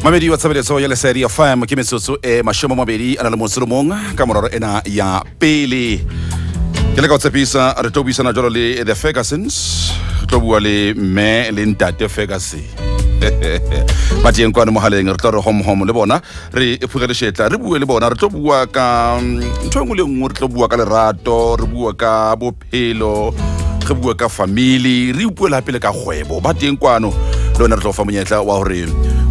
Mamedi wa tshebeletso ya lesedi ya FM ke metsotso mashome mabedi a na le motsolomong ka moraro ena ya pele ke le ka tsepisa re tlo buisana jalo le the Fergusons re tlo bua le mme le ntate Ferguson ba teng kwa mohaleng re tlo re hom le bona re ephuele shetla re bue le bona re tlo bua ka ntho le nngwe re tlo bua ka lerato re bua ka bophelo re bua ka family re bua la pele ka kgwebo ba teng kwano lona re tlo fa monyetla wa hore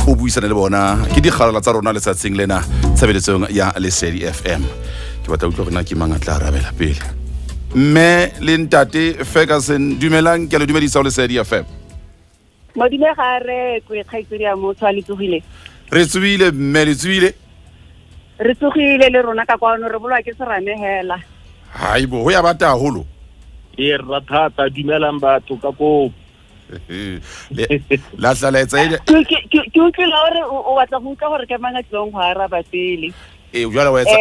o buisane le bona ke di kgalala tsa rona le tsatsing lena tshebeletsong ya Lesedi FM ke batla utlwa rena ke mangatla rabela pele mme le ntate Ferguson dumelang ke le dumedisa o Lesedi FM modile gare go ikgaitsedi ya motho a le tsogile re tswile mme le tswile re tsogile le rona ka kwano re bolwa ke serame hela haibo ho ya bata haholo e rathata dumelang batho ka ko la saletsa ile ke utlwile hore o batla go utlwa gore ke manga tlong go araba pele jwale wa etsa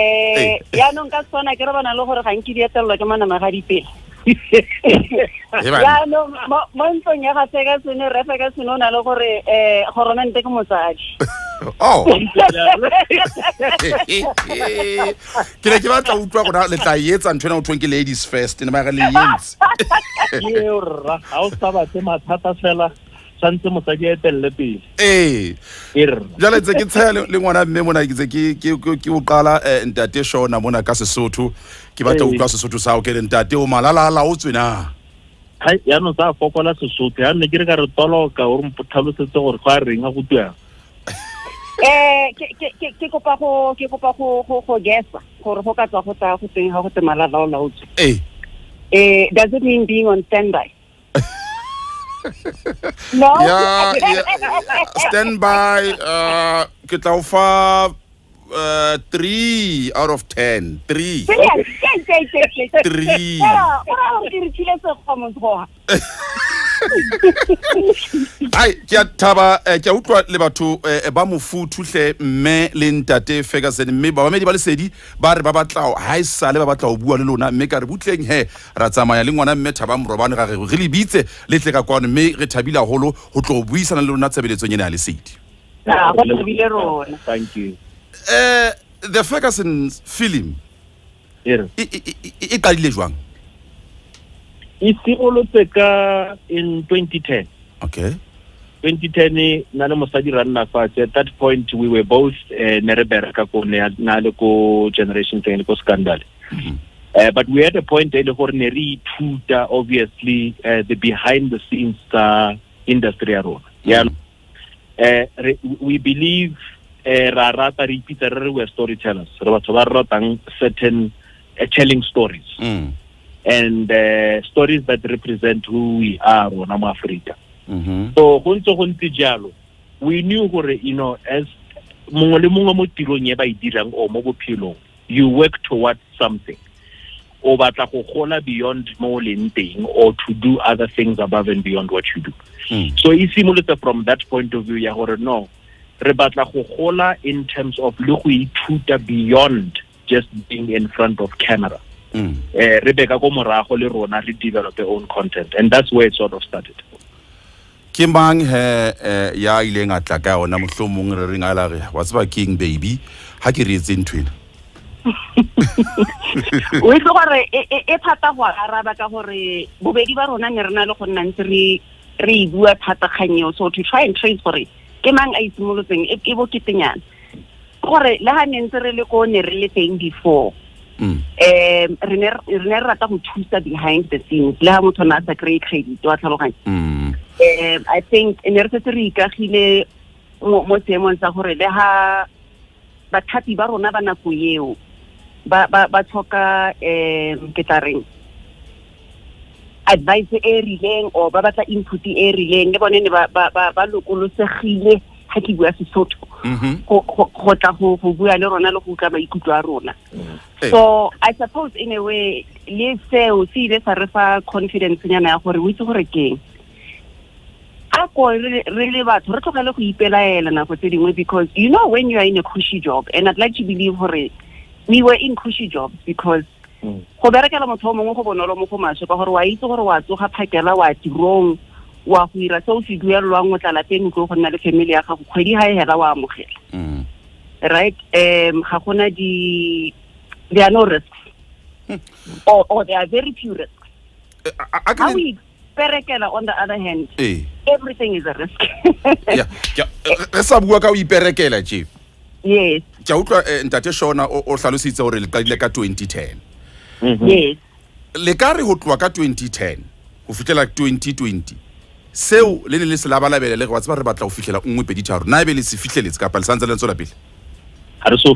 ya no nka tsona ke re bana le gore ga nki di etelwa ke mana magadi pele ya no mo ntong ya ga Ferguson re Ferguson o na le gore goromente ke motsadi ke le ke batla utlwa gona le tla etsa ntwe na o tweng ke ladies first ne ba ga le yens ra ha o sa ba tsema thata fela santse motsadi a etelle pele jale tse ke tshela le ngwana mme mona ke o qala ntate Shona mona ka Sesotho ke batla utlwa Sesotho sa o ke le ntate o malala o tswena hai ya no sa fokola Sesotho ya ne ke re ka re toloka o re mpothalosetse gore go a reng a go tswa ke kopa go guessa gore go ka tswa go ta go teng ga go te malala o tswe does it mean being on standby? No. Yeah. Standby. Ke tla o fa 3 out of 10. 3. 3. Ai ke a thaba ke a utlwa le batho ba mofuthu hle mme le ntate Ferguson mme ba bamedi ba Lesedi ba re ba batla ha isale ba batla o bua le lona mme ka re butleng he ra tsamaya le ngwana mme thaba morobane ga re le bitse le tle ka kwano mme re thabile haholo ho tlo buisana le lona tsebeletsong ena ya Lesedi. Go thabile rona. Thank you. The Fergusons film e qadile jwang? Isimolotse ka in 2010. Okay. 2010 na le mosadi ranna fatshe at that point we were both nerebera ka ko ne na le ko generation thing ko scandal. But we had a point ile gore ne re ithuta obviously the behind the scenes industry ya rona. Yeah. We believe rata re ipitsa re we storytellers. Re batho ba ratang certain telling stories. And stories that represent who we are on Africa. So we knew as you work towards something or beyond or to do other things above and beyond what you do. So it's from that point of view no in terms of beyond just being in front of camera. Rebecca Gomorago le rona re develop their own content and that's where it sort of started. Kimbang ya ile ngatla ka ona mohlomong re ringala re what's about king baby ha ke re tseng twena o itse gore e phata go araba ka gore bobedi ba rona ne rena le go nna ntse re bua phata kganyo so to try and trace gore ke mang a itsimolotseng e bo ketenyana gore le ha ne ntse re le ko ne re le teng before re ne rata go thusa behind the scenes le ha motho na sa create credit wa tlhaloganya I think in re se re ikagile mo tsemong tsa gore le ha bathapi ba rona ba nako eo ba tlhoka ke tla reng advice e rileng o ba batla input e rileng le bone ne ba lokolosegile ha ke bua Sesotho go tla go bua le rona le go ka ba ikutlo a rona. So I suppose in a way le seo se ile sa re fa confidence nyana ya gore o itse gore keng a go really batho re tlogele go ipelaela nako tse dingwe because you know when you are in a cushy job and I'd like to believe gore we were in cushy jobs because go berekela motho o mongwe go bonolo mo go maswe ka gore wa itse gore wa tsoga phakela wa tirong wa go ira so se duelwang o tla lapeng go nna le family ya gago kgwedi ha e hela wa amogela right ga gona there are no risks or there are very few risks how we perekela on the other hand everything is a risk yeah re sa bua ka o iperekela chief yes ja utlwa ntate Shona o hlalositse hore le qadile ka 2010 yes le ka re ho tloa ka 2010 go fitlela 2020 seo le se labalabele le go tsaba re batla go fitlela 1.3 na be le se fitlheletse ka pa le santse le ntse la pele ha re so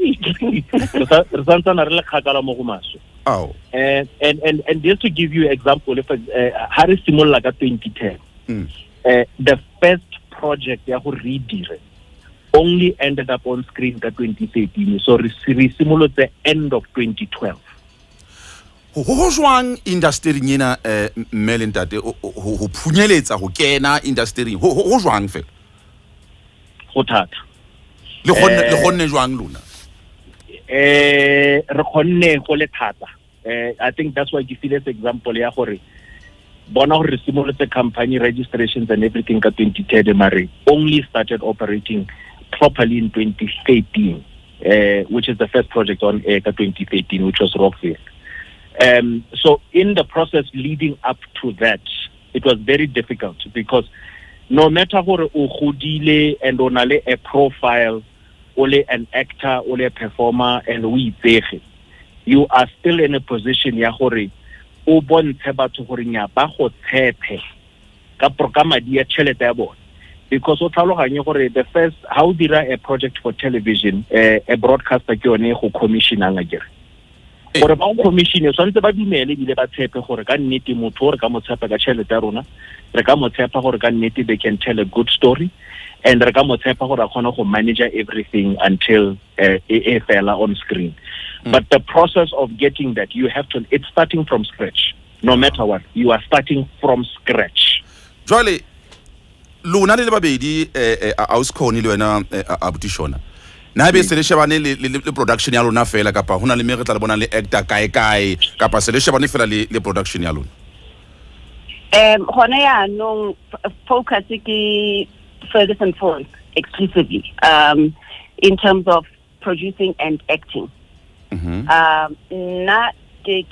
re santsana re le khakala mo go maso and just to give you an example if ha re simolla ka 2010 the first project ya go redire only ended up on screen ka 2013 so re simolotse end of 2012 ho jwang industry ena mmele ntate ho phunyeletsa ho kena industry ho jwang fela go thata le gonne jwang lona re khonne go le thata I think that's why you see this example ya gore bona gore simolotse company registrations and everything ka 2010 mare only started operating properly in 2013 which is the first project on air ka 2013 which was Rockville. So in the process leading up to that, it was very difficult because no matter what o godile and onale a profile, ole an actor, ole a performer, and we itsege, you are still in a position ya gore o bontshe batho gore nya ba go tshepe ka programa dia tšhelete ya bona because o tlhaloganye gore the first how dira a project for television a broadcaster ke yone go commissionang a gere gore ba commission so ntse ba dumele bile ba tshepe gore ka nnete motho re ka mo tshepa ka tšhelete ya rona re ka mo tshepa gore ka nnete they can tell a good story and re ka mo tshepa gore a kgona go manage everything until e fela on screen. But the process of getting that, you have to, it's starting from scratch. No matter what, you are starting from scratch. Jwale, luna le babedi auskoni le wena abuti Shona. Na be se le shebane le production ya lona fela kapa hona le me re tla le bona le actor kae kapa se le shebane fela le production ya lona. Hona ya no focus ke Fergusons exclusively in terms of producing and acting. Na ke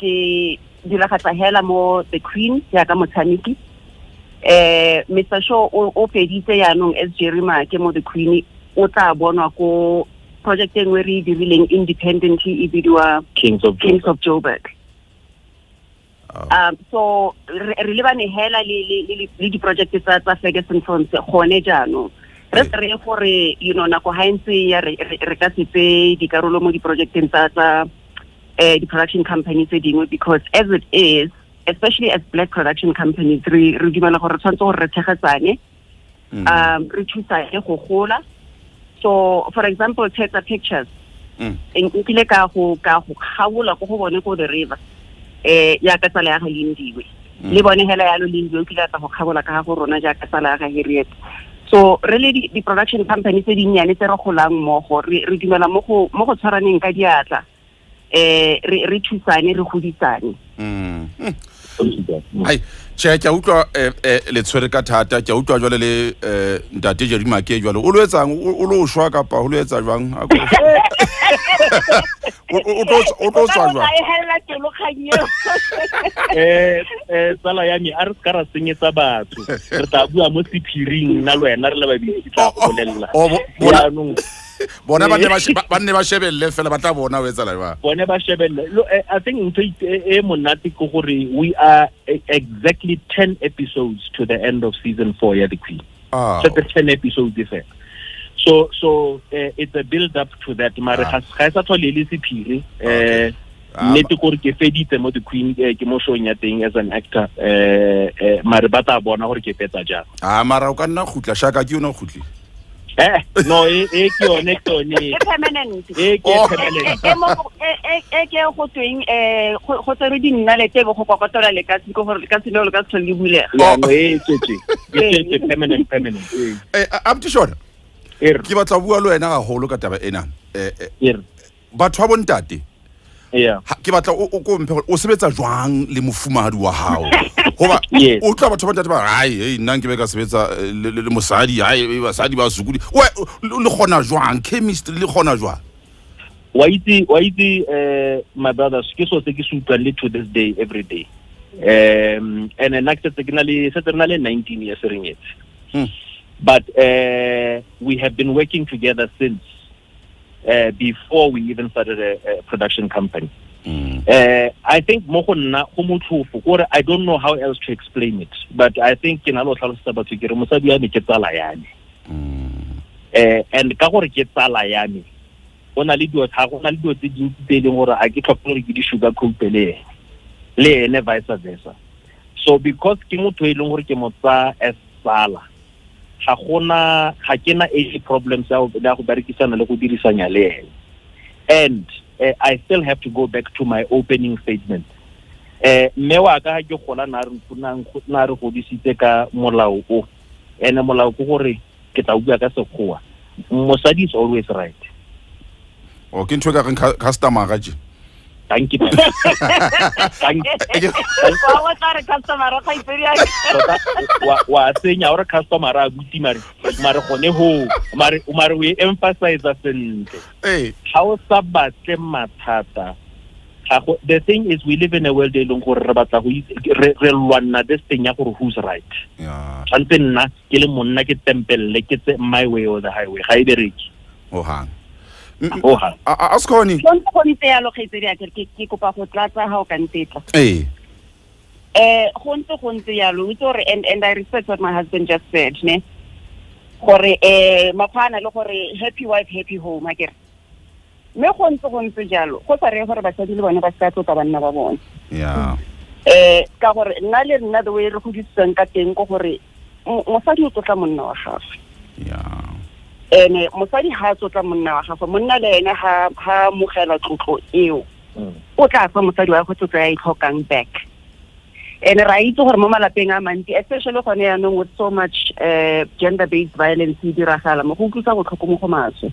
dira khatsa hela mo the Queen ya ka motshameki Mr. Shaw o peditse ya nong as Jerima ke mo the Queen o tla bonwa ko project engwe re dirileng independently e bidwa Kings of Joburg. So re lebane hela le di project tsa Fergusons gone jaanong re re gore you know nako haintse ya re ka tsetse di karolo mo di projecteng tsa the production companies dingwe because as it is especially as black production companies re dumela gore tshwantse gore re thagatsane re thusane go gola. So for example Teta Pictures nkile ka go kgaola go bone go the river ya ka tsala ya ga Lindiwe le bone hela ya lo Lindiwe nkile ka go kgaola ka go rona ja ka tsala ya ga Harriet. So really the production companies tse dinyane tse re golang mo go re dumela mo go tshwaraneng ka diatla re thusane re godisane. Hai che ke utlwa le tshwere ka thata ke utlwa jwale le ntate Jerima ke jwale o lo etsang o lo shwa ka pa o lo etsa jwang o to tswa jwang ai hela ke lo khanyeo tsala ya mi a re ka ra senyetsa batho re tla bua mo sephiring na lo ena re le babedi tla go bolella bona ba ne ba shebelle fela ba tla bona o etsa la ba bona ba shebelle I think ntse e monate go gore we are exactly 10 episodes to the end of season 4 ya the Queen. So the 10 episodes different. So it's a build up to that mare ga sa tlhole le sephiri nete gore ke feditse mo the Queen ke mo showing ya teng as an actor mare ba tla bona gore ke fetsa jang mara o ka nna khutla shaka ke yona khutli no ke yone permanent ke permanent ke go tweng go tsere di nna le tebe go kokotola le ka tsiko gore ka tselo le ka tsole le bulega ya no ke permanent abuti Shona ke batla bua le wena ga holo ka taba ena batho ba bontate ke batla o kompe o sebetsa jwang le mofumahadi wa hao hoba o tla batho ba ntate ba hai nna ke be ka sebetsa le mosadi hai basadi ba sukudi le khona jwang chemistry le khona jwang wa itse my brothers ke so se ke supa le to this day every day and next certainly 19 years ring it but we have been working together since before we even started a production company. I think I don't know how else to explain it, but I think and ka gore ke tsala ya me ona le dio tse dintsi tse gore a ke tlhopole ke di sugar coat le ene vice versa. So because ke motho e leng gore ke motsa as sala ga kena any problems ya go berekisana le go dirisanya le ene. And I still have to go back to my opening statement. Me wa ka ke gola na re godisitse ka molao o ene molao go gore ke tla bua ka sekgowa mosadi is always right. Okay, ntwe ka customer ga je thank you. Wa senya ora customer a buti mare gone ho mare we emphasize sentle how sabatle mathata. The thing is we live in a world e leng gore re batla go re lwana this thing ya gore who's right. Ntse nna ke le monna ke tempelle ke tse my way or the highway ga e bereki Askoni go ntse ya lo kgaitsedi ya ke kopa go tlatsa ha o ka ntetla go ntse ya lo itse and I respect what my husband just said ne gore mafana le gore happy wife happy home akere me go ntse jalo go sa re gore basadi le bone ba ska tlotla banna ba bone ka gore nna le nna the way re go ditseng ka teng go gore mosadi o tlotla monna wa gagwe mosadi ha tlotla monna wa gagwe monna le ene ha mogela tlotlo eo o tla fa mosadi wa go tlotla ya itlhokang back ra itse gore mo malapeng a mantsi especially gone yaanong with so much gender based violence e diragala mo go utlwisa botlhoko mo go maswe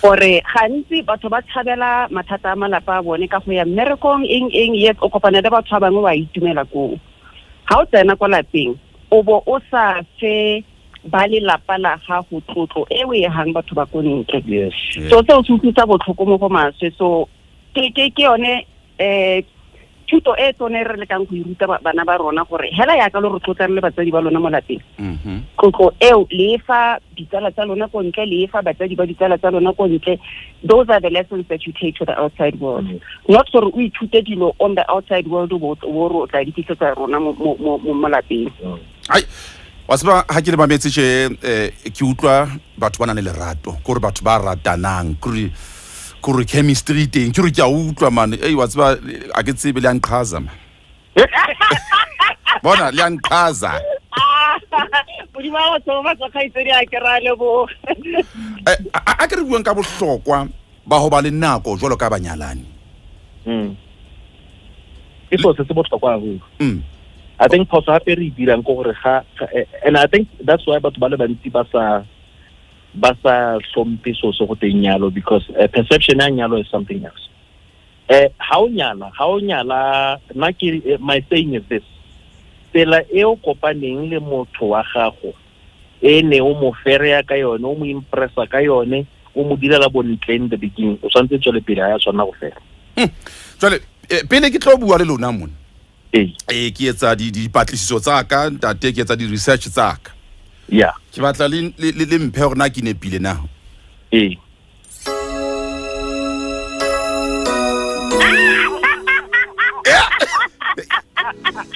gore gantsi batho ba tshabela mathata a malapa a bone ka go ya mmerekong eng yet o kopana le batho ba bangwe wa itumela koo ga o tsena kwa lapeng o bo o sa fe ba le lapa la gago tlotlo e o e hang batho ba kontle so se o tshutsa botlhoko mo go maswe so ke yone thuto e tsone re le kang go iruta bana ba rona gore hela ya ka lo re tlotla le batsadi ba lona mo lapeng tlotlo eo le fa ditsala tsa lona go ntle le fa batsadi ba ditsala tsa lona go ntle those are the lessons that you take to the outside world not for we ithute dilo on the outside world bo ro tla di tsa rona mo lapeng ai wa tsaba ha ke le mametse ke utlwa batho ba nang le lerato gore batho ba ratanang kuri chemistry teng ke re ke a utlwa man wa tsaba a ke tsebe le anqhaza man bona le anqhaza bodi ba go ba ka khaitsedi a ke ra le bo a ke re buang ka bohlokwa ba ho ba le nako jwalo ka banyalani Eso se botlhokwa go I think phoso hape re dirang go gore and I think that's why batho ba le bantsi ba sa hlompe so go tenyalo because perception ya nyalo is something else. How nyala my saying is this. Tela e o kopaneng le motho wa gago ene o mo ferea ka yone o mo impressa ka yone o mo direla bontle in the beginning o santse tsole pele ya tsona go fela tsole pele ke tlo bua le lona mona ke etsa di patlisiso tsa ka ntate ke etsa di research tsa ka ke batla le mphe gore na ke nepile na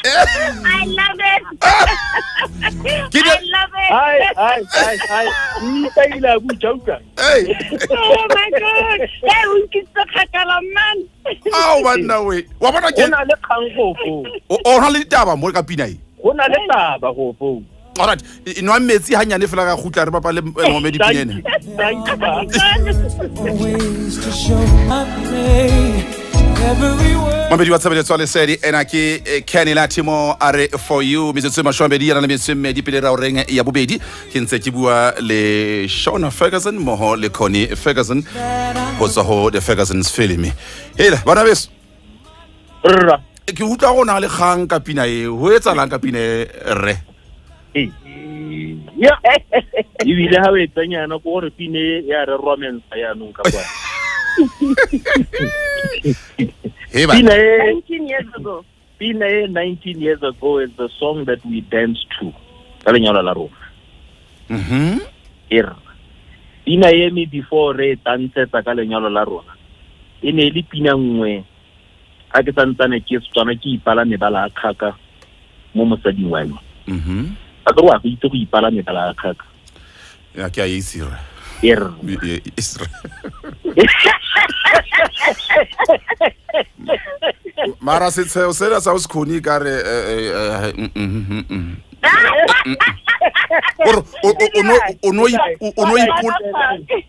I love it. I love it. Oh my God. Hey, we can talk about man. Oh, man, no way. Wa bona ke ona le kangofo. O ha le taba mo ka pina e. Ona le taba go fo. All right. Inwa metsi hanyane fela ka khutla re papa le mo medi pinene. Thank you. Always to show up Mabedi wa tshebeletso le sedi ena ke Kenny Latimo are for you metsotso mashwabedi yana le metswedi pele ra o reng ya bobedi ke ntse ke bua le Shona Ferguson moho le Connie Ferguson go tswa ho the Fergusons film hela bana beso rra ke utla gona le kgang ka pina e ho etsalang ka pina re ya ibile ha we tsanyana go re pine ya re romance ya nung ka kwa hey, 19 years ago. Pina 19 years ago is the song that we danced to. Kalenyalo la rona. Pina mi before re tantsetsa ka lenyalo la rona. Ene le pina nngwe a ke santsane ke tswana ke ipala mebala a khaka mo mosading wa me. A tlo wa go itse go ipala mebala a khaka. Ya ke a isira. Isra. Mara setseo sena sa uskoni ka re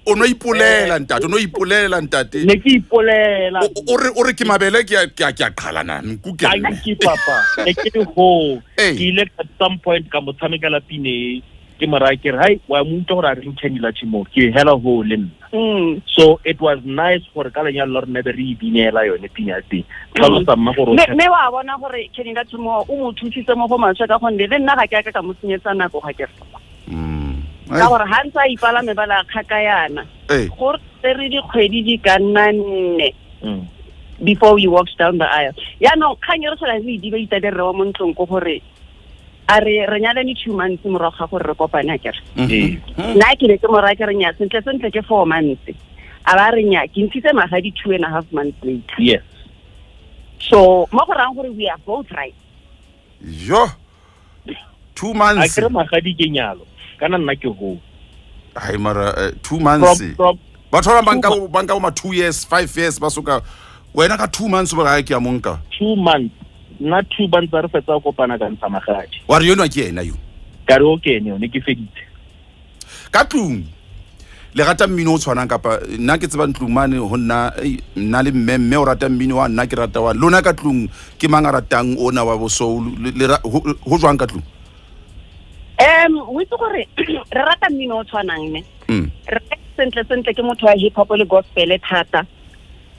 ono ipolela ntate ne ke ipolela o re ke mabele ke a qhalana nkukele ke papa ke ho ke ile at some point ka motshamekela pine ke mara ke hai wa muntu hore a re Kenny Latimo ke hela ho le so it was nice for kalanya lord ne re binela yone pinyati tlalo sa mmagoro me wa bona gore Kenny Latimo o mo thutsitse mo go matshwa ka gonne le nna ga ke ka mo senyetsa nako ga ke ka gore ha ntsa ipala mebala khakayana gore re di kgwedi di ka nne before we walked down the aisle ya no khanyere sala di ba itade re wa mo ntlong go gore are re nyala ni 2 months mo roga gore re kopana kere nna ke le ke mo ra ke re nya sentle ke 4 months a ba re nya ke ntse magadi 2.5 months later yes so mo go rang gore we are both right yo 2 months a ke magadi ke nyalo kana nna ke ho ai mara 2 months ba thola banka ma 2 years 5 years ba soka wena ka 2 months ba ga ke a monka 2 months na 2 months re fetsa go kopana ka ntsa magadi wa re yona ke ena yo ka re okay ne ke feditse ka tlung le rata mmino o tshwanang kapa nna ke tseba ntlung mane ho nna le mmemme o rata mmino wa nna ke rata wa lona ka tlung ke manga ratang ona wa bo soul ho jwang ka tlung we tlo gore re rata mmino o tshwanang ne re sentle ke motho wa hip hop le gospel thata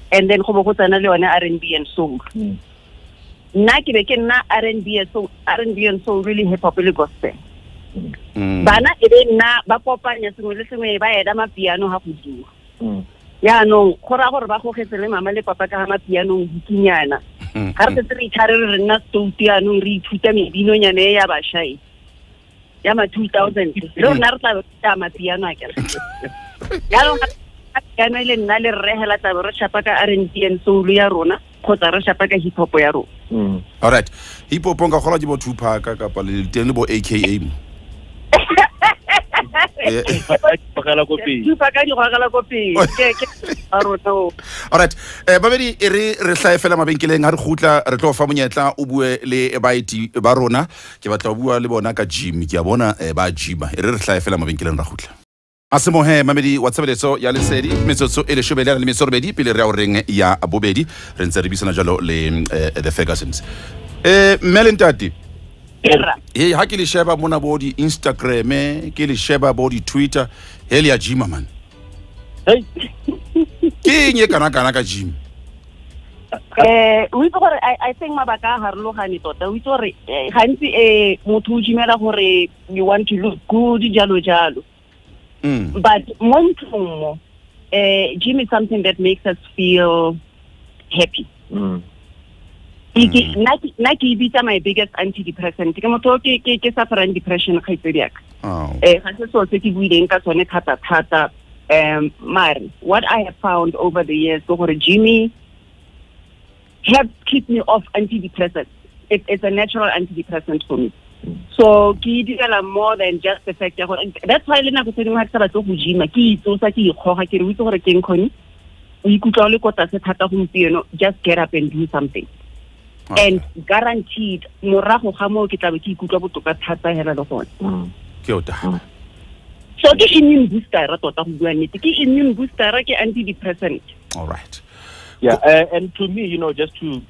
and then go bo go tsana le yone R&B and soul nna ke be ke nna R&B and soul really hip hop le gospel bana e be nna ba kopanya sengwe le sengwe ba eda mapiano ha go dua ya no khora gore ba go khetse le mama le papa ka mapiano dikinyana ha re tsere itshare re nna studio re ithuta medino nyane ya bashai ya ma 2000 re nna re tla mapiano a kere ya no kana le nna le rehela tla re shapa ka R&B and soul ya rona khotsa re shapa ka hip hop ya rona all right hip hop nga khola ke bo Tupac ka pa le teng le bo AKA mo pakala kopi Tupac di gwagala kopi ke a rona all right babedi re hlaefela mabenkeleng ha re khutla re tlo fa monyetla o bue le baiti ba rona ke batla o bua le bona ka gym ke a bona ba gym re hlaefela mabenkeleng ra khutla Asemohe mamedi wa tshebeletso ya lesedi metsotso e le shobela le metsorobedi pele re a o reng ya bobedi re ntse re bisana jalo le the Fergusons Melentati ha ke le sheba mona bo di Instagram ke le sheba bo di Twitter hele ya gym man ke nye kana ka gym we go I think mabaka ha re logane tota we tsore gantsi motho o gymela gore you want to look good jalo but montumo gym is something that makes us feel happy Naki bita my biggest antidepressant ke motho ke suffering depression khaitsediak ga se so se ke buileng ka tsone thata mari what I have found over the years go gore gym helps keep me off antidepressants it's a natural antidepressant for me so ke dira more than just the fact that that's why le na go tsena ha tsaba go gym ke itsosa ke ikgoga ke re o itse gore ke nkgoni o ikutla le kota se thata go mpieno just get up and do something and guaranteed morago ga mo ke tlabe ke ikutla botoka thata hela le gone ke ota so ke immune booster ra tota go bua nnete ke immune booster ke antidepressant all right Yeah, and to me, just to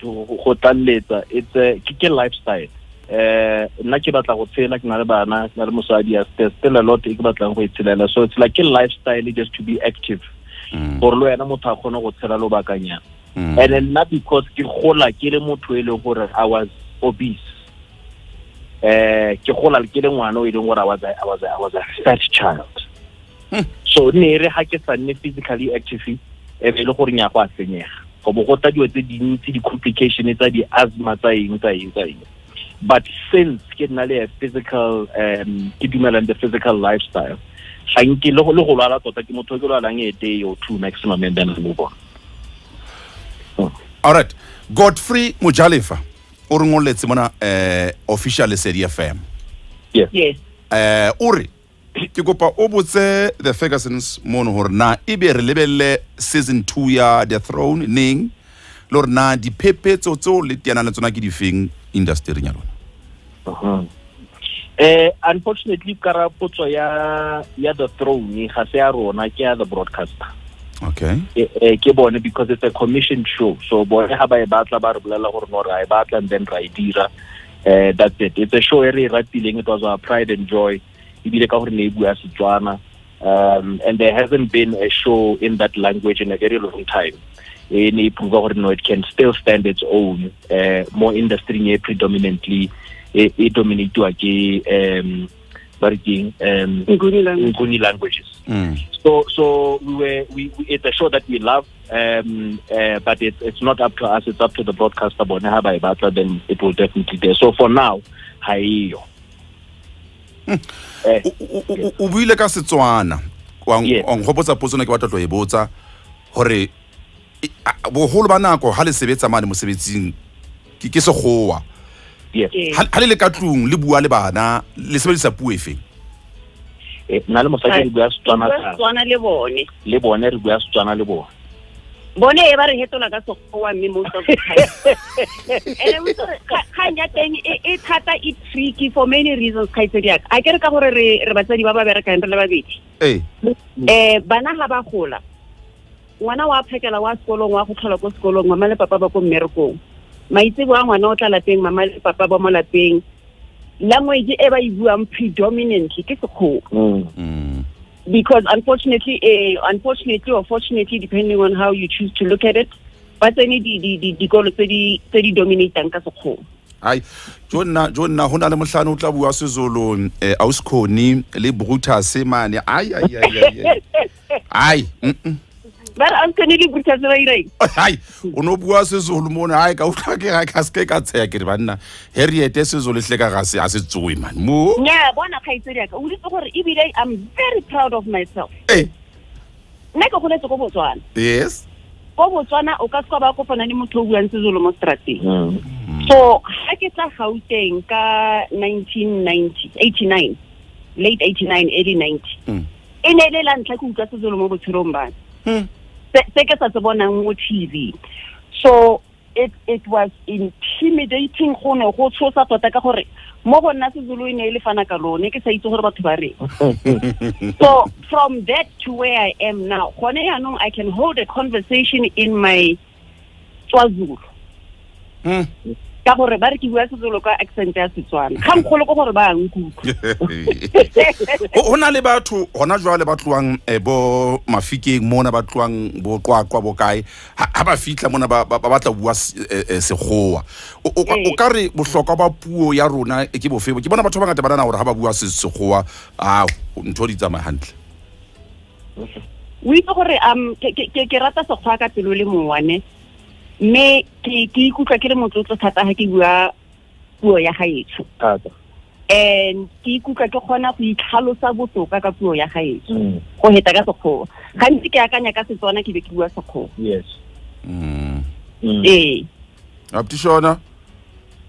later, it's a lifestyle. Nna ke batla go tshela ke na le bana ke na le mosadi there's still a lot e ke batlang go itshelela, so it's like a lifestyle just to be active gore lo yena motho a kgone go tshela lo bakanyana. And then not because ke gola ke le motho e leng gore I was obese, ke gola ke le ngwana o e leng gore I was a fat child. So ne re ha ke sa nne physically active e be le gore nya go a senyega go bo go ta dio tse dintsi di complications tsa di asthma tsa eng. But since ke na le physical ke dumela the physical lifestyle, ga nke le go lwala tota ke motho ke lwalang a day or two maximum and then I move on. All right, Godfrey Mojalefa o re ngoletse mona official Lesedi FM. Yes. Uri ke kopa o botse the Fergusons mono hore na ebe re lebelle season 2 ya The Throne ning lor na di phephetso tso le tiana le tsona ke di feng industry nya lona. Unfortunately karapotso ya The Throne ga se ya rona ke ya the broadcaster. Okay. Ke bone because it's a commissioned show, so bone ha ba e batla ba re bolela gore no ra e batla and then ra e dira. That's it. It's a show re ratileng, it was our pride and joy. Ibile ka gore ne bua Setswana, and there hasn't been a show in that language in a very long time. Ne prove gore no it can still stand its own. More industry predominantly it dominated ke Nguni languages. So we it's a show that we love, but it's not up to us, it's up to the broadcaster. Then it will definitely there. So for now, hayo. O buile ka Setswana wa ngopotsa potso ne ke batla tlo e botsa hore boholo ba nako ha le sebetsa mane mosebetsing ke segowa. Yes. Ha le ka tlung le bua le bana le sebedisa puo e feng? Na le mosadi re bua Setswana le bone re bua Setswana le bone bone e ba re hetola ka segowa mme most of the time. And we kanya teng e thata e tricky for many reasons ka itsedi aka a kere ka gore re batsadi ba ba bereka re le babedi bana ha ba gola ngwana wa phekela wa sekolong wa go tlhola ko sekolong mama le papa ba ko mmerekong maitsebo a ngwana o tla lapeng mama le papa ba mo lapeng language e ba e buang predominantly ke Sekgowa. Because unfortunately or fortunately depending on how you choose to look at it, but any dikolo tse di dominatang ka Sekgowa. Ai Jonna hona le mohlano o tla bua Sezulu Auskoni le Brutus mane ai But I'm going to leave it right. Ai o no bua Sezulu mona ai ka utlwa ke ga ka ske ka tsaya ke banna Harriet Sezulu hle ka ga se a se tsoe man mo nya bona khaitsedi aka o ditse gore ebile I'm very proud of myself. Nna ke go letse go Botswana. Yes. Go Botswana o ka tsoa ba kopana le motho o buang Sezulu mo strateng. So ha ke tla Gauteng ka 1989 late 89 early 90 ene le la ntla ke utlwa Sezulu mo botshelong ba TV. So it was intimidating go ne go tshosa tota ka gore mo go nna Sezulu ene le fana ka lone ke sa itse gore batho ba re. So from that to where I am now gone yanong I can hold a conversation in my Swazulu ka gore ba re ke bua Sezulu ka accent ya Setswana ga mkholo go gore ba nkutla hona le batho hona jwa le batluang bo mafikeng mona batluang bo qwaqwa bo kae ha ba fitla mona ba batla bua Sekgowa o ka re bohlokwa ba puo ya rona ke bofebo ke bona batho ba ngata ba nana gore ha ba bua Sekgowa ntho di tsamaya hantle o itse gore ke rata Sekgowa ka pelo le mongwane me ke ikutlwa ke le motlotlo thata ha ke bua puo ya gaetsho and ke ikutlwa ke kgona go itlhalosa botoka ka puo ya gaetsho go heta ka Sekgowa gantsi ke akanya ka Setswana ke be ke bua Sekgowa. Yes. Abtishona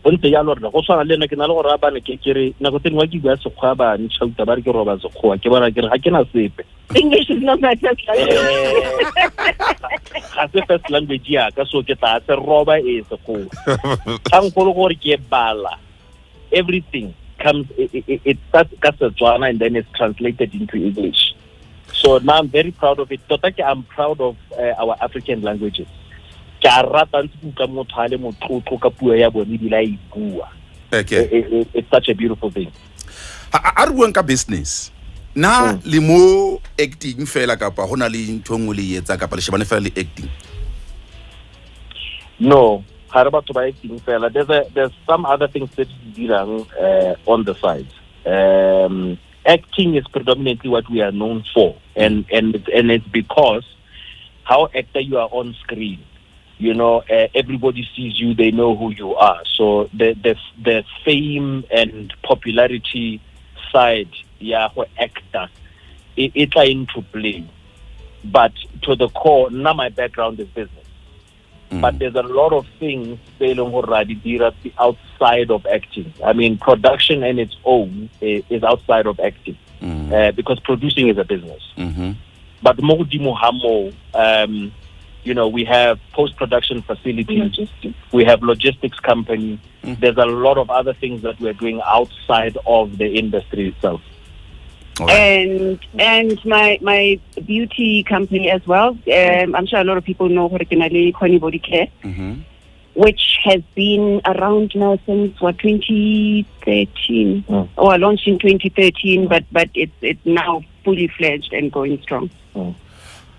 o ntse ya lorna go tshwana le nna ke na le gore a bane ke re nako teng wa ke bua Sekgowa ba ntshauta ba re ke roba Sekgowa ke bona ke re ha ke na sepe. English is not my first language. As a first language ya ka so ke tla se roba Sekgowa. Tang go gore ke bala everything comes it starts ka Setswana and then it's translated into English. So now I'm very proud of it. I'm proud of our African languages. ka rata ntse ka motho a le motlotlo ka puo ya bone di la e bua. It's such a beautiful thing. A re buang ka business na le mo acting fela kapa hona le ntho ngwe le etsa kapa le shebane fela le acting? No, ha re batho ba acting fela. There's some other things that we do on the side. Acting is predominantly what we are known for, and it's because how actor you are on screen. You know, everybody sees you, they know who you are. So the fame and popularity side, yeah, for actor, it's into play. But to the core, now my background is business. But there's a lot of things outside of acting. I mean, production in its own is outside of acting, because producing is a business. But more you know, we have post-production facilities, we have logistics company. There's a lot of other things that we're doing outside of the industry itself. And my beauty company as well. I'm sure a lot of people know originally Connie Body Care, which has been around now since 2013, or launched in 2013, but it's now fully fledged and going strong.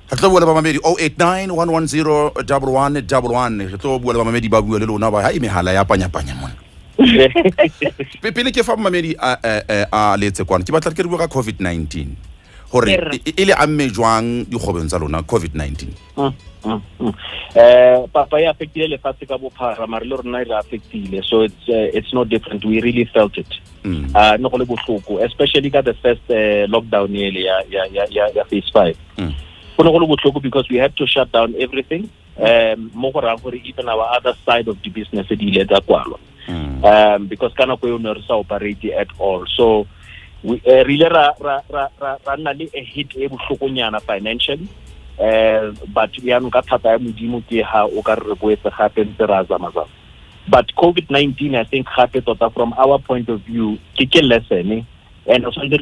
Tlo bua le ba mamedi 0891101111 tlo bua le ba mamedi ba bua le lona ba ha imehala ya panyapanya mona. Pele ke fa mamedi a letse kwana ke batla ke re bua ka COVID-19 hore ile a mmejwang dikgobeng tsa lona COVID-19. Papa ya affectile le fatse ka bophara mara le rona ile affectile, so it's no different. We really felt it. No go le bohloko, especially ka the first lockdown ile ya phase 5. Because we had to shut down everything. Even our other side of the business, because cannot operate at all. So we really a hit financially. But we haven't got but COVID-19, I think, happened from our point of view, lesson, and also the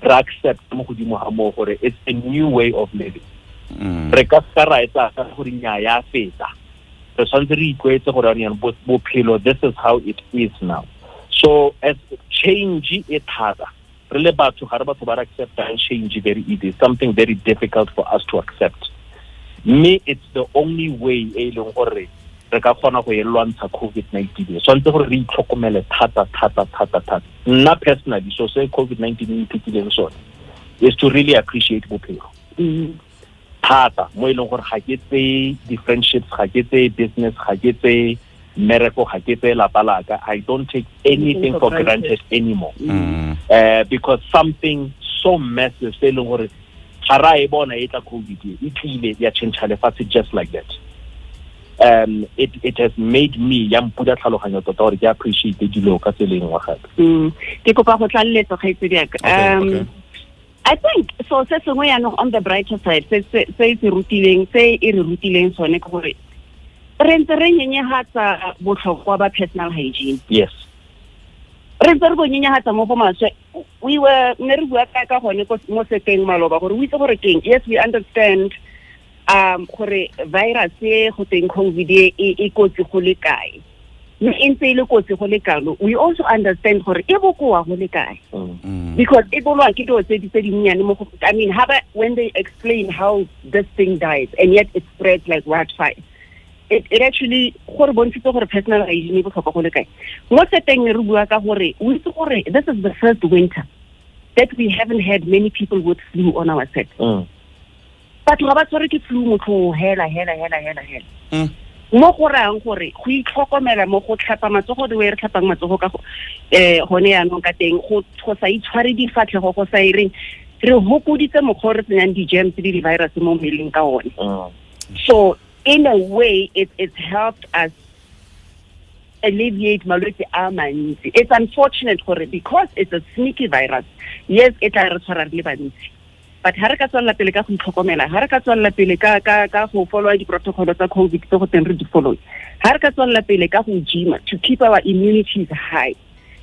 accept it's a new way of living. This is how it is now. So as change it harder. Really bad to accept and change very easy. Something very difficult for us to accept. Me, it's the only way COVID-19. So until we personally, so say COVID-19 is to really appreciate Bopelo. The friendships, business, miracle, I don't take anything for granted anymore. Because something so massive, just like that. It has made me appreciate I think so. On the brighter side, say personal hygiene. Yes. We were yes, we understand virus COVID we also understand because I mean when they explain how this thing dies and yet it spreads like wildfire, it actually personal hygiene. This is the first winter that we haven't had many people with flu on our set. But flu mo go rang gore go itlhokomela mo go tlhapa matsogo di we re tlhapang matsogo ka gone ya no ka teng go sa itshware di fatlhego go sa ireng re hopoditse mogho re tsenyang di germs di virus mo mmeleng ka one. So in a way it's helped us alleviate malwetse a mantsi. It's unfortunate because it's a sneaky virus. Yes, it a re tshwara le bantsi. But ha re ka tswalla pele ka go itlhokomela, ha re ka tswalla pele ka go follow di protocol tsa COVID tse go teng re di follow, ha re ka tswalla pele ka go gym to keep our immunities high,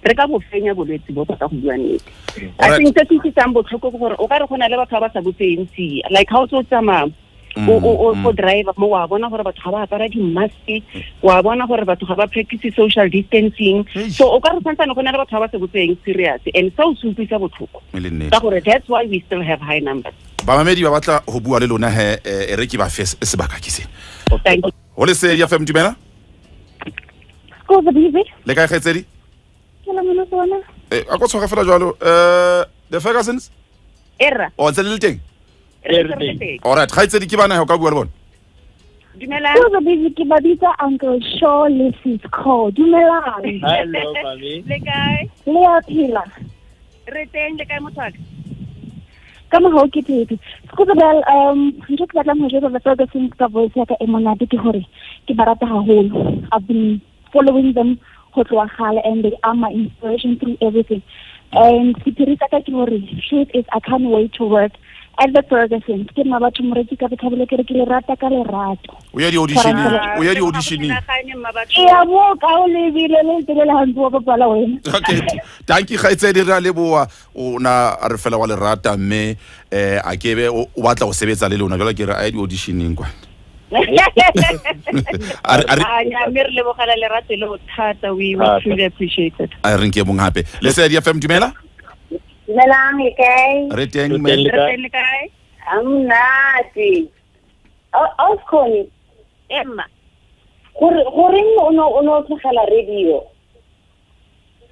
re ka bo fenya bolwetse bo ka go bua nnete. I think that is some botlhoko gore o ka re gona le batho ba sa botseng like how so tsama o driver mo wa bona gore batho ga ba apara di mask wa bona gore batho ga ba practice social distancing so o ka re santsane go na le batho ba se botseng serious and so se utlwisa botlhoko ka gore that's why we still have high numbers ba mamedi ba batla go bua le lona he re ke ba fes sebaka ke se thank you ho le se ya fem dumela Skuzabell le ka khetsedi ke la mona sona a go tshoga fela jwalo the Fergusons era o ntse le teng alright khetsedi ke bana ho ka bua le bona dumela Skuzabell ke ba bitsa Uncle Shaw Lesis call dumela hello mami le kae le a phela re teng le kae mothaka ka mo ho ke tete Skuzabell ntse ke batla mo jwetsa ba Fergusons ka voice ya ka e monate ke hore ke barata haholo I've been following them go tloa gale and they are my inspiration through everything and sitirisa ka ke hore truth is I can't wait to work at the Fergusons ke nna batho moreki ka botlhabelo ke re ke le rata ka lerato o ya di auditioning ya mo ka o le bile le tsela hantu wa bapala wena okay thank you khetsedi ra leboa o na re fela wa lerata mme a kebe o batla go sebetsa le lona jalo ke re a di auditioning kwa Mir le bogala le rate le thata we truly appreciate it. a re nke bong hape le se di FM dumela dumelang le kae re teng me Le kae amnati o khoni Emma gore no tlogela radio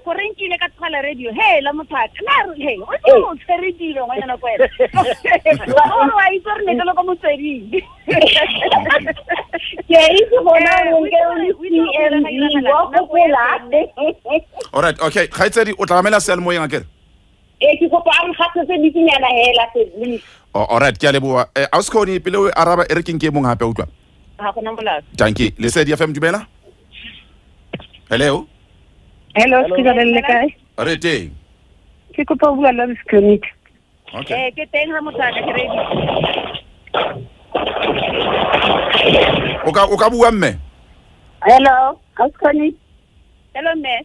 gore nkile ka tsala radio hey la mothaka na re hey o tsere dilo ngwana na kwela o wa itse re ne go motsedi ke itse bona nke o gopola alright okay khetsedi o tlamela selmo yang akere ke go pa ang gatsetse se ditsinyana hela se alright ke a leboa a se khoni pele o araba e re ke nke mong hape utlwa ha gona molao thank you le se di FM dumela hello Skuzabell le kae re teng ke kopa bua la disconnect okay ke teng ha mothaka ke ready o ka bua mme hello Skuzabell hello me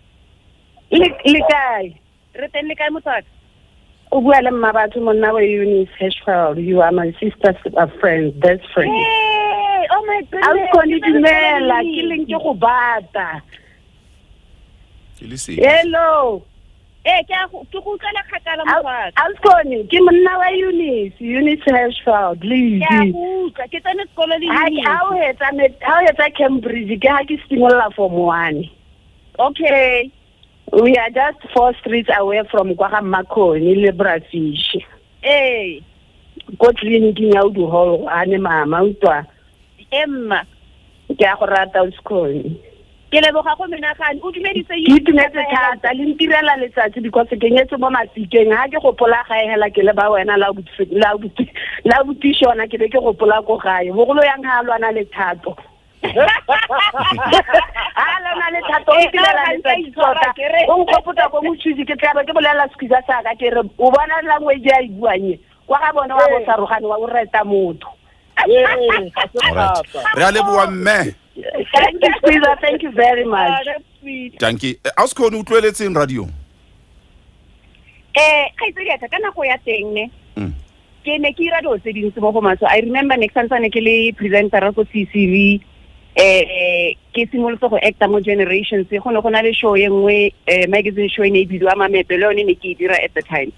le kae re teng le kae mothaka o bua le mma batho monna wa Eunice Hirschfeld you are my sister's friend best friend hey oh my goodness dumela ke leng ke go bata hello ke go tsela kgakala mothaka Alskoni ke monna wa Eunice Hirschfeld le ke tsene sekolo le ha o etsa Cambridge ke ha ke simolla form 1 okay we are just 4 streets away from kwa Makoni le Brafish ko clinic ya udu hall ane mama utwa Emma ke a go rata Alskoni ke leboga go menagane o dumeditse ke tunetse thata le ntirela letsatsi because ke nyetse mo masikeng ha ke gopola gae hela ke le ba wena la butishona ke be ke gopola go gae bogolo yang ha lwana le thato ala na le thato o tirela letsatsi tota o nkgoputa go motšhisi ke tla ba ke bolela skiza saka ke re o bona language ya ibuanye kwa ga bona wa go sarugane wa o reta motho re a leboa mme thank you Skiza thank you very much thank you a se khone utlweletseng radio kaitsedi ka kana go ya teng ne ke ne ke ira do tse dintse mo go matso I remember next time ke le presenter go CCV ke simolotse go acta mo generations go ne go na le show engwe magazine show ne bidwa mamepe le one ne ke dira at the time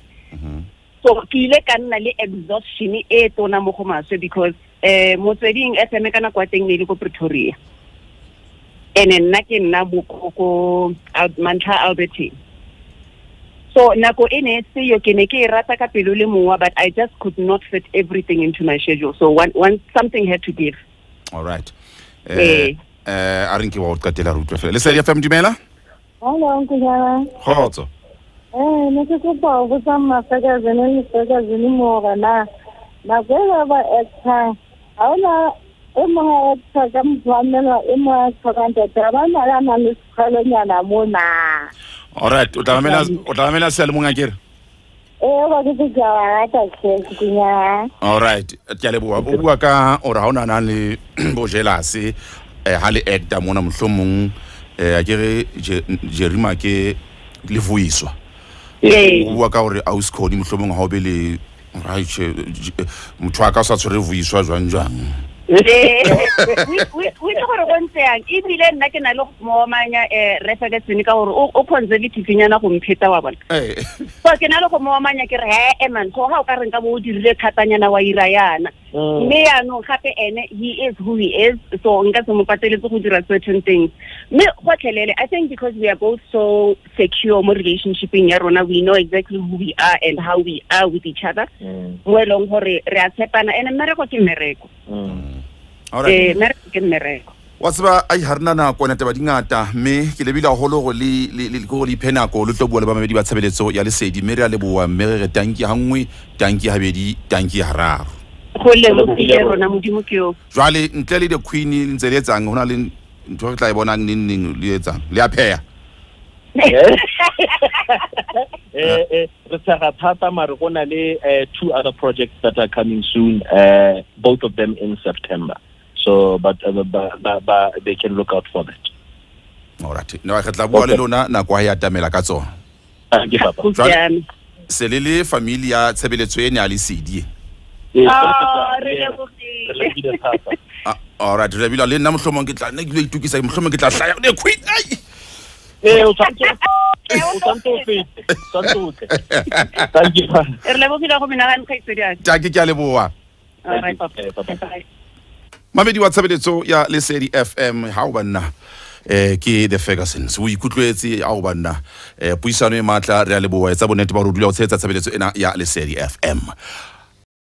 so ke ile ka nna le exhaustion e tona mo go matso because motsweding FM kana kwa teng ne le go Pretoria ene nna ke nna bokoko Mantlha Albertine so nako ene se yo ke ne ke rata ka pelo le mowa but I just could not fit everything into my schedule so one something had to give all right a re nke wa o qatela rutwa fela le se ya FM dumela hello nkujana khotso ne ke kopa go tsama Fergusons mo gana na go ba extra hauna e mo extra ka mfamela e mo tsakanta tabana la na le skhalonyana mona all right o tlamela sele monga kere ba ke tsa ta tsenya all right ke a leboa o bua ka o ra ona na le bo jelase ha le acta mona mohlomong a kere Jerima ke le voiswa o bua ka gore a uskodi mohlomong ha o be le Right, motho a ka sa tshwere vuiswa jwang we gore go ntseang ebile nna ke na le mo manya re Ferguson ka gore o conservative nyana go mpheta wa bona so ke na le go mo manya ke re man go ga o ka reng ka bo dirile khatanyana wa ira yana mme ya no gape ene he is who he is so nka se mo pateletse go dira certain things me go tlhelele I think because we are both so secure mo relationship ya rona we know exactly who we are and how we are with each other mo elong gore re a tshepana ene mmereko ke mmereko alright mereko wa tseba ai harna na kona taba dingata mme ke lebile haholo go le go le phenako le tlo bua le ba mabedi ba tshebeletso ya lesedi mme re a leboa mme re tanki hangwe tanki habedi tanki hararo go le mo ile rona modimo ke yo jwale ntle le the queen ntse le etsang hona le ntho tla e bonang neng le etsang le a pheya re tsaka thata mare gona le 2 other projects that are coming soon, both of them in September. So but they can look out for that. Alright, no ga tla bua le lona na kwa ya tamela ka tsona. Thank you papa. Se le familia tshebeletso ene a le sedi. Alright, re bila le nna mohlomong ke tla nna ke itukisa mohlomong ke tla hlaya le queen ai. O santo. Thank you. Re le bofila go mina ga nkaitsedi ja ke a leboa. Alright papa. Mamedi wa tshebeletso ya Lesedi FM ha o banna ke the Fergusons o ikutlwetse a o banna puisano e matla re a leboa etsa bonete ba re dula o tshegetsa tshebeletso ena ya Lesedi FM.